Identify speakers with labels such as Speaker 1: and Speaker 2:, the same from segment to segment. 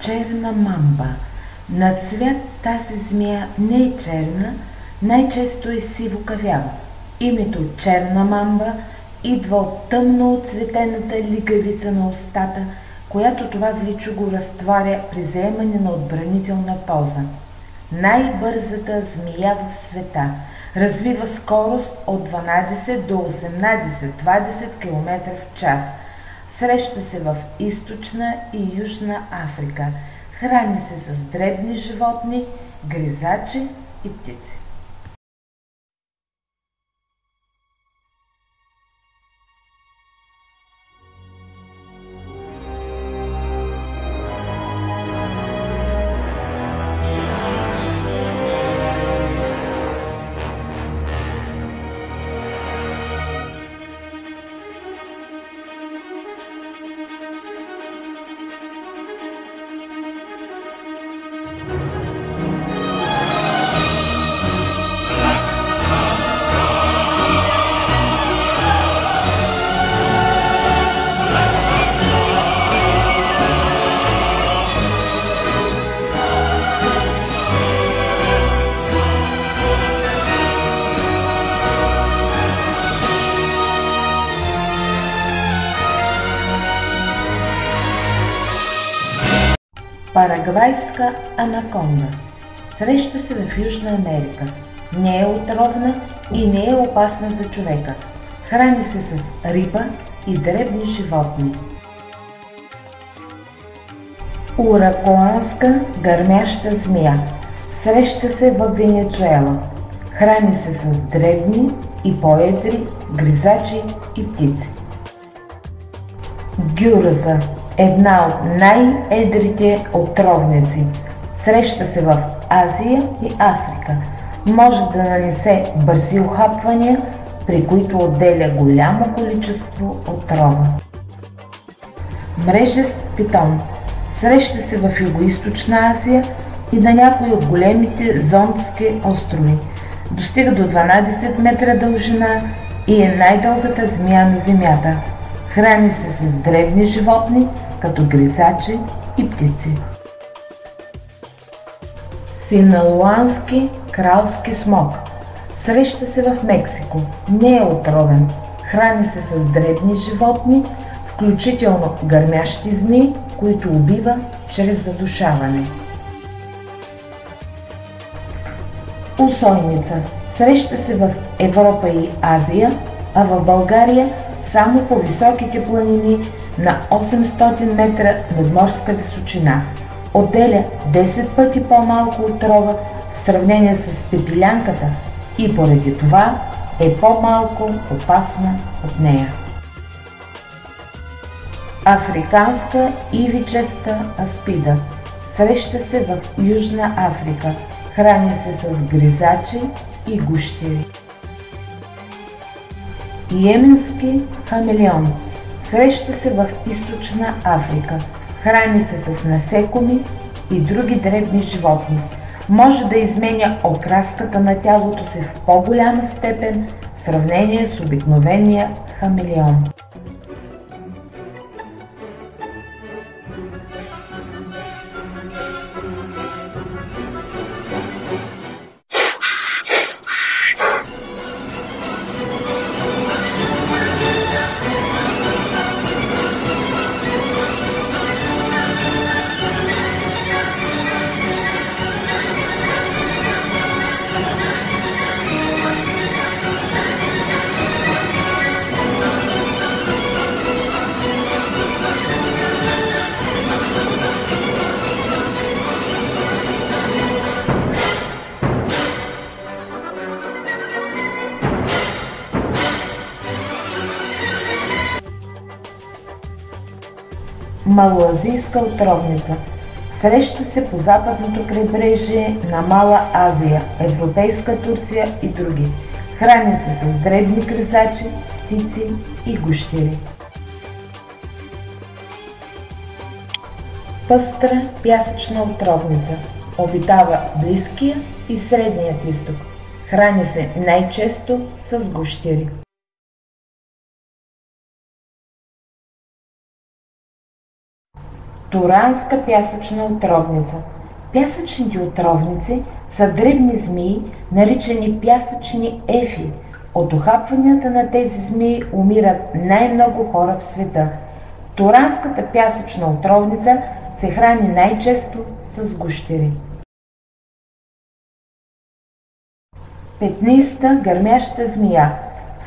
Speaker 1: черна мамба. На цвят тази змия не е черна, най-често е сиво-кафява. Името черна мамба идва от тъмно отцветената лигавица на устата, която това вличо го разтваря при заемане на отбранителна поза. Най-бързата змия в света развива скорост от 12 до 18-20 км в час. Среща се в източна и южна Африка. Храни се с дребни животни, гризачи и птици. Парагвайска анаконда. Среща се в Южна Америка. Не е отровна и не е опасна за човека. Храни се с риба и дребни животни. Уракоанска гърмяща змия. Среща се в Венецуела. Храни се с дребни и по-едри гризачи и птици. Гюрза. Една от най-едрите отровници. Среща се в Азия и Африка. Може да нанесе бързи ухапвания, при които отделя голямо количество отрова. Мрежест питон. Среща се в Югоизточна Азия и на някои от големите зондски острови. Достига до 12 метра дължина и е най-дългата змия на Земята. Храни се с дребни животни, като гризачи и птици. Синалуански кралски смок. Среща се в Мексико. Не е отровен. Храни се с дребни животни, включително гърмящи змии, които убива чрез задушаване. Усойница. Среща се в Европа и Азия, а в България само по високите планини на 800 метра надморска височина. Отделя 10 пъти по-малко отрова в сравнение с пепелянката и поради това е по-малко опасна от нея. Африканска ивичеста аспида. Среща се в Южна Африка. Храни се с гризачи и гущери. Йеменски хамелеон. Среща се в Източна Африка. Храни се с насекоми и други дребни животни. Може да изменя окраската на тялото си в по-голяма степен в сравнение с обикновения хамелеон. Малоазийска отровница. Среща се по западното крайбрежие на Мала Азия, Европейска Турция и други. Храни се с дребни гризачи, птици и гущери. Пъстра пясъчна отровница. Обитава Близкия и Средният изток. Храни се най-често с гущери. Туранска пясъчна отровница. Пясъчните отровници са дребни змии, наричани пясъчни ефи. От ухапванията на тези змии умират най-много хора в света. Туранската пясъчна отровница се храни най-често с гущери. Петниста гърмяща змия.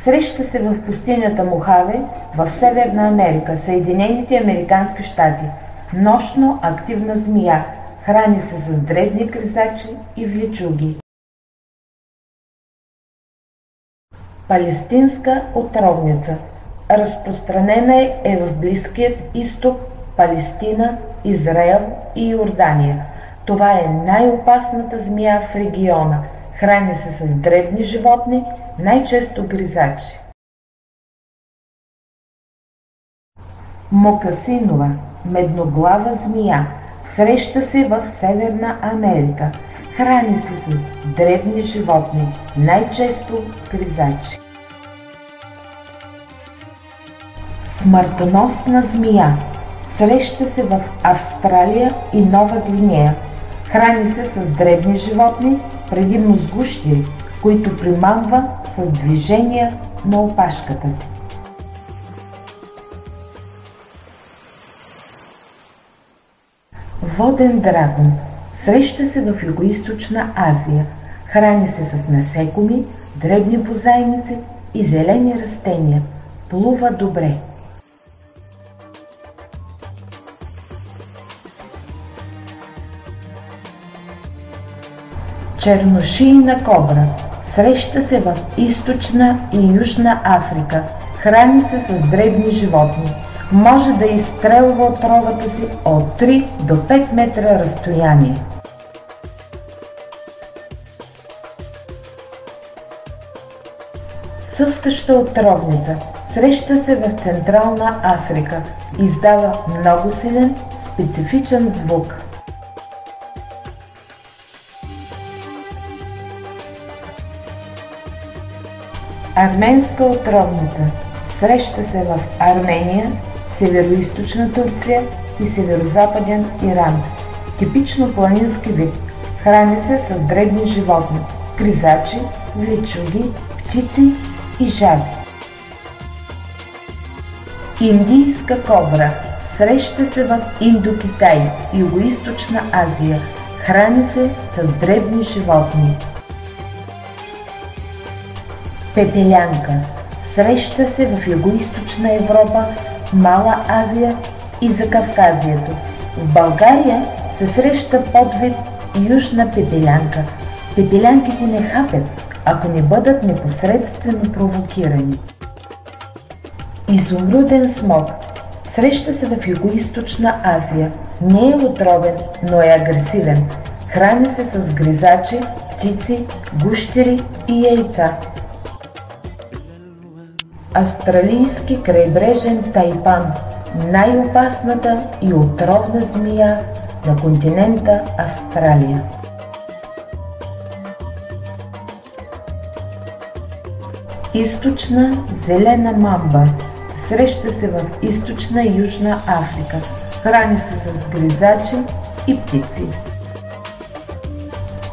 Speaker 1: Среща се в пустинята Мохаве в Северна Америка, Съединените американски щати. Нощно активна змия. Храни се с дребни гризачи и влечуги. Палестинска отровница. Разпространена е в Близкият изток, Палестина, Израел и Йордания. Това е най-опасната змия в региона. Храни се с дребни животни, най-често гризачи. Мокасинова, медноглава змия. Среща се в Северна Америка. Храни се с дребни животни, най-често гризачи. Смъртоносна змия. Среща се в Австралия и Нова Гвинея. Храни се с дребни животни, предимно с гущери, които примамва с движения на опашката си. Воден дракон. Среща се в Югоизточна Азия. Храни се с насекоми, дребни бозайници и зелени растения. Плува добре. Черношийна кобра. Среща се в Източна и Южна Африка. Храни се с дребни животни. Може да изстрелва отровата си от 3 до 5 метра разстояние. Съскаща отровница. Среща се в Централна Африка. Издава много силен, специфичен звук. Арменска отровница. Среща се в Армения, североизточна Турция и северозападен Иран. Типично планински вид. Храни се с дребни животни, гризачи, влечуги, птици и жаби. Индийска кобра. Среща се в Индокитай, Югоизточна Азия. Храни се с дребни животни. Пепелянка. Среща се в Югоизточна Европа, Мала Азия и Закавказието. В България се среща подвид южна пепелянка. Пепелянките не хапят, ако не бъдат непосредствено провокирани. Изумруден смок. Среща се в Югоизточна Азия. Не е отровен, но е агресивен. Храни се с гризачи, птици, гущери и яйца. Австралийски крайбрежен тайпан. Най-опасната и отровна змия на континента Австралия. Източна зелена мамба. Среща се в Източна и Южна Африка. Храни се с гризачи и птици.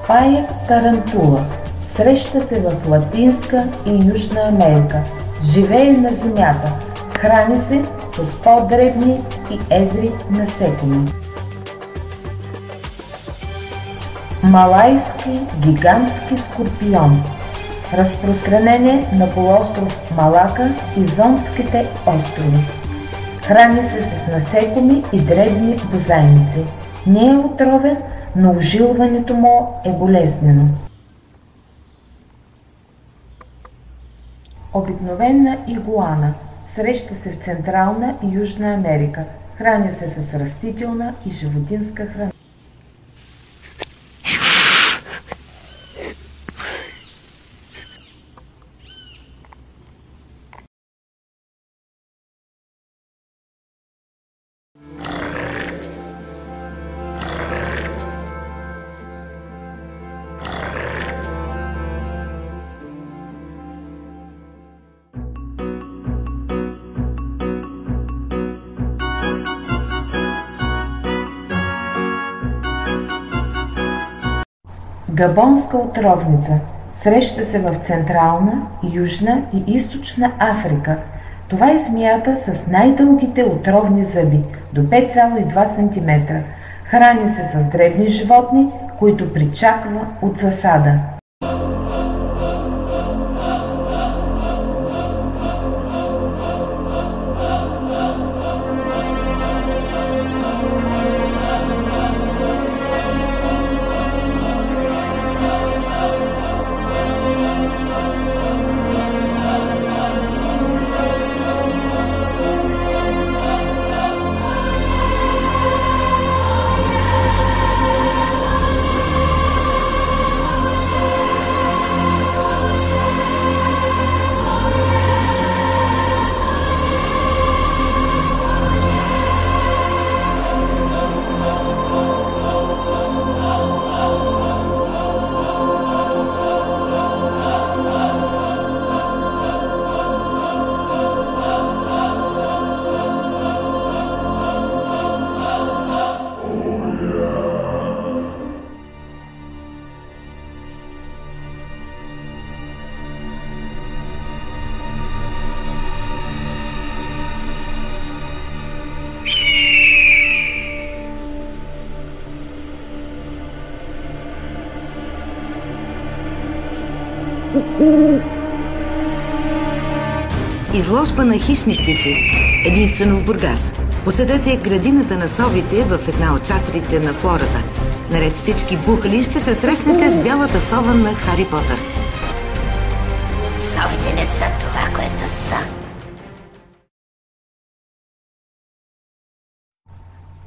Speaker 1: Пая тарантула. Среща се в Латинска и Южна Америка. Живее на земята. Храни се с по-дребни и едри насекоми. Малайски гигантски скорпион. Разпространение на полуостров Малака и Зондските острови. Храни се с насекоми и дребни бозайници. Не е отровен, но ожилването му е болезнено. Обикновена игуана. Среща се в Централна и Южна Америка. Храни се с растителна и животинска храна. Габонска отровница. Среща се в Централна, Южна и Източна Африка. Това е змията с най-дългите отровни зъби, до 5,2 см. Храни се с дребни животни, които причаква от засада.
Speaker 2: Изложба на хищни птици. Единствено в Бургас. Посетете градината на совите в една от чатрите на флората. Наред всички бухали ще се срещнете с бялата сова на Хари Потър. Совите не са това, което са.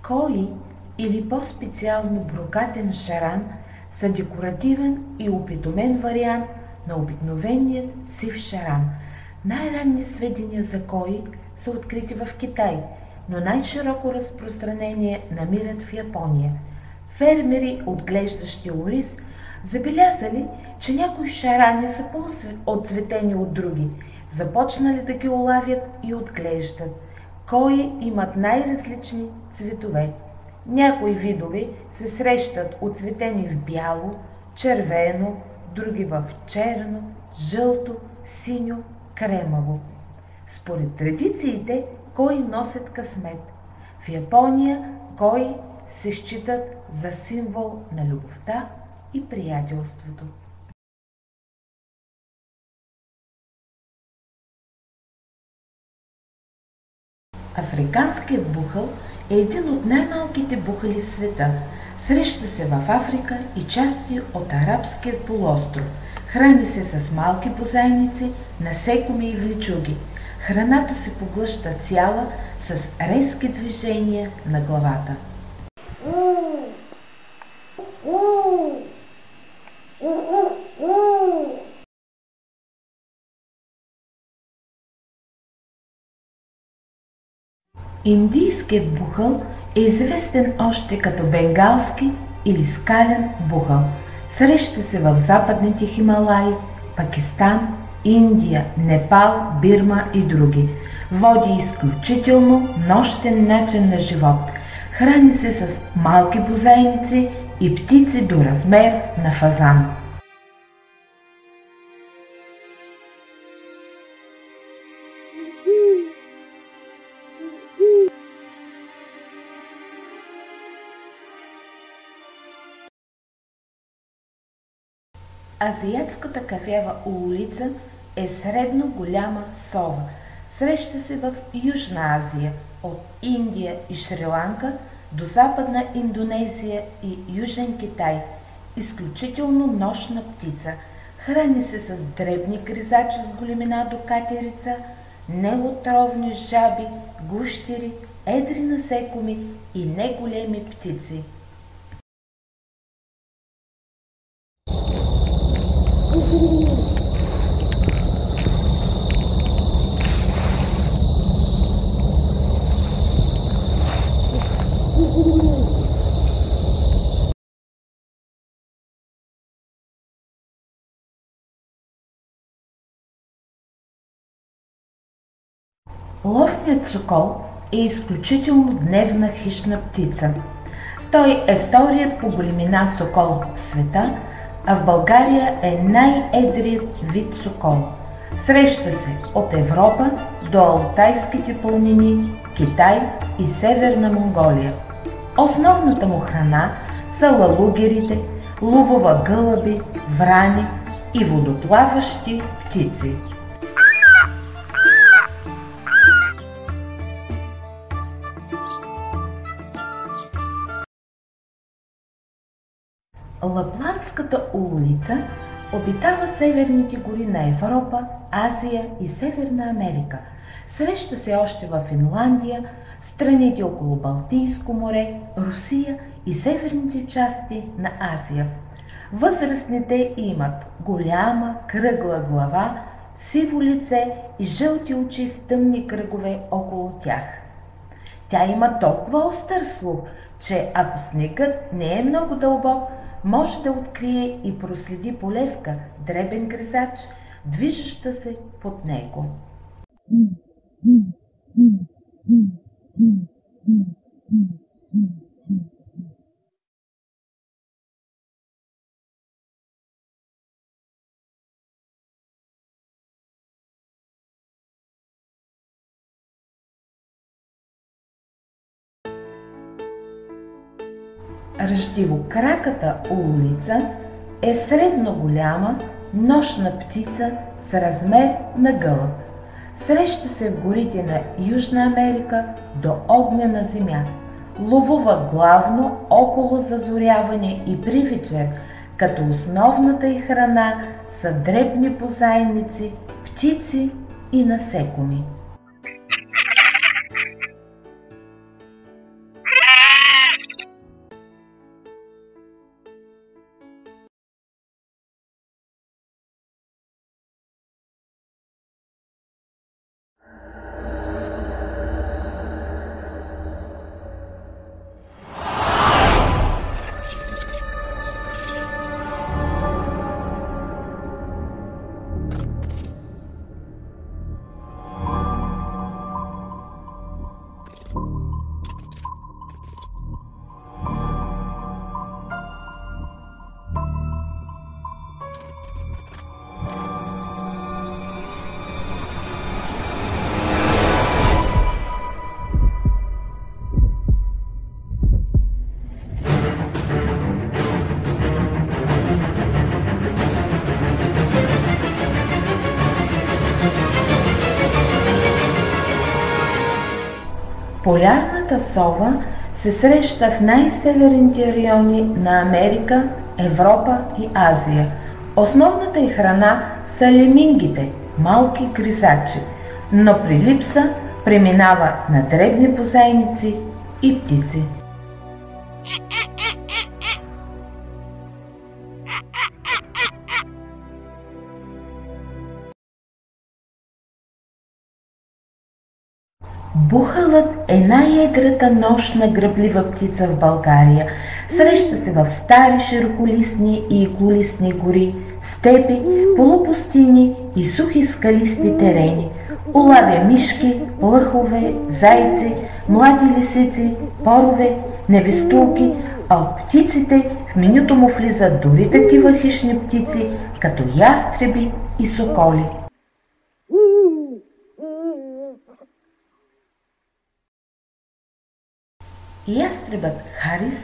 Speaker 1: Кои, или по-специално брокатен шаран, са декоративен и опитомен вариант на обикновеният сив шаран. Най-ранни сведения за кои са открити в Китай, но най-широко разпространение намират в Япония. Фермери, отглеждащи ориз, забелязали, че някои шарани са по-отцветени от други, започнали да ги улавят и отглеждат. Кои имат най-различни цветове. Някои видове се срещат оцветени в бяло, червено, други в черно, жълто, синьо, кремаво. Според традициите, кои носят късмет. В Япония кои се считат за символ на любовта и приятелството. Африканският бухъл е един от най-малките бухали в света. Среща се в Африка и части от Арабския полуостров. Храни се с малки бозайници, насекоми и вличуги. Храната се поглъща цяла с резки движения на главата. Индийският бухъл е известен още като бенгалски или скален бухъл. Среща се в западните Хималаи, Пакистан, Индия, Непал, Бирма и други. Води изключително нощен начин на живот. Храни се с малки бозайници и птици до размер на фазан. Азиатската кафява улица е средно голяма сова. Среща се в Южна Азия, от Индия и Шри-Ланка до Западна Индонезия и Южен Китай. Изключително нощна птица. Храни се с дребни гризачи с големина до катерица, неотровни жаби, гущери, едри насекоми и неголеми птици. Ловният сокол е изключително дневна хищна птица. Той е вторият по големина сокол в света, а в България е най-едрият вид сокол. Среща се от Европа до Алтайските планини, Китай и Северна Монголия. Основната му храна са лалугерите, лувова гълъби, врани и водоплаващи птици. Лапландската уловица обитава северните гори на Европа, Азия и Северна Америка. Среща се още в Финландия, страните около Балтийско море, Русия и северните части на Азия. Възрастните имат голяма кръгла глава, сиво лице и жълти очи с тъмни кръгове около тях. Тя има толкова остър слух, че ако снегът не е много дълбок, може да открие и проследи полевка, дребен гризач, движеща се под него. Ръждивокраката уловица е средно голяма нощна птица с размер на гълъб. Среща се в горите на Южна Америка до огнена земя. Ловува главно около зазоряване и при вечер, като основната й храна са дребни бозайници, птици и насекоми. Полярната сова се среща в най-северните райони на Америка, Европа и Азия. Основната й храна са лемингите, малки гризачи, но при липса преминава на дребни бозайници и птици. Бухалът е най-едрата нощна гръблива птица в България. Среща се в стари широколистни и иглолистни гори, степи, полупустини и сухи скалисти терени. Улавя мишки, плъхове, зайци, млади лисици, порове, невестулки, а от птиците в менюто му влизат дори такива хищни птици, като ястреби и соколи. Ястребът харис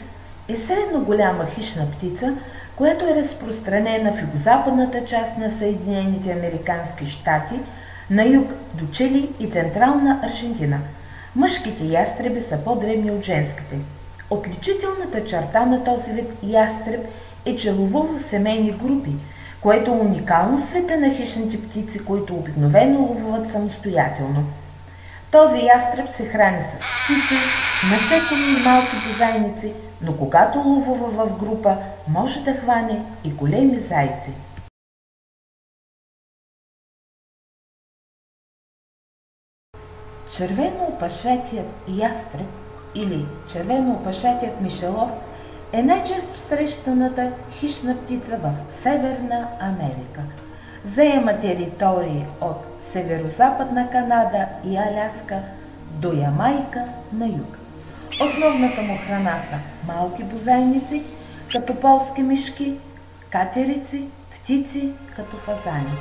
Speaker 1: е средно голяма хищна птица, която е разпространена в югозападната част на Съединените американски щати, на юг до Чили и централна Аржентина. Мъжките ястреби са по-дребни от женските. Отличителната черта на този вид ястреб е, че ловува семейни групи, което е уникално в света на хищните птици, които обикновено ловуват самостоятелно. Този ястреб се храни с птици, насекоми и малки бозайници, но когато ловува в група, може да хване и големи зайци. Червено-опашатият ястреб или червено-опашатият мишелов е най-често срещаната хищна птица в Северна Америка. Заема територии от северо-западна Канада и Аляска до Ямайка на юг. Основната му храна са малки бозайници, като полски мишки, катерици, птици като фазани.